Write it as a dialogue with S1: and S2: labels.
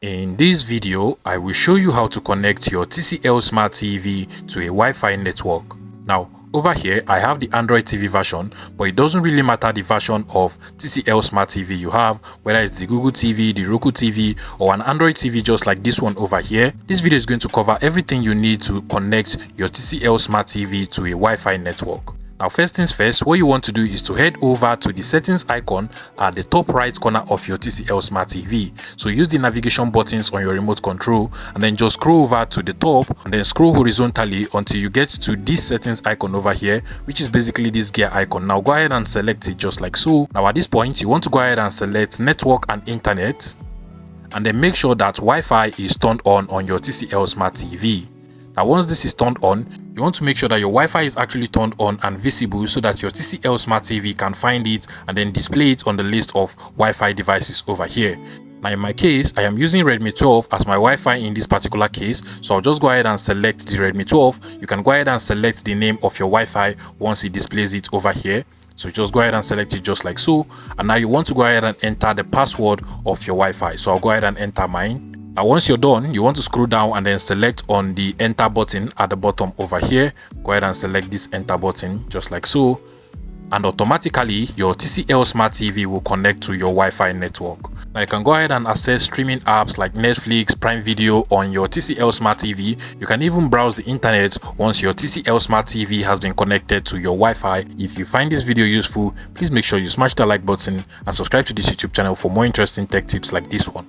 S1: In this video, I will show you how to connect your TCL Smart TV to a Wi-Fi network. Now, over here, I have the Android TV version, but it doesn't really matter the version of TCL Smart TV you have, whether it's the Google TV, the Roku TV, or an Android TV just like this one over here. This video is going to cover everything you need to connect your TCL Smart TV to a Wi-Fi network. Now, first things first, what you want to do is to head over to the settings icon at the top right corner of your TCL Smart TV. So use the navigation buttons on your remote control and then just scroll over to the top and then scroll horizontally until you get to this settings icon over here, which is basically this gear icon. Now go ahead and select it just like so. Now at this point, you want to go ahead and select network and internet and then make sure that Wi-Fi is turned on your TCL Smart TV. Now once this is turned on, you want to make sure that your Wi-Fi is actually turned on and visible so that your TCL Smart TV can find it and then display it on the list of Wi-Fi devices over here. Now in my case, I am using Redmi 12 as my Wi-Fi in this particular case, so I'll just go ahead and select the Redmi 12. You can go ahead and select the name of your Wi-Fi once it displays it over here. So just go ahead and select it just like so, and now you want to go ahead and enter the password of your Wi-Fi. So I'll go ahead and enter mine. Now once you're done, you want to scroll down and then select on the enter button at the bottom over here. Go ahead and select this enter button just like so, and automatically your TCL Smart TV will connect to your Wi-Fi network. Now you can go ahead and access streaming apps like Netflix, Prime Video on your TCL Smart TV. You can even browse the internet once your TCL Smart TV has been connected to your Wi-Fi. If you find this video useful, please make sure you smash the like button and subscribe to this YouTube channel for more interesting tech tips like this one.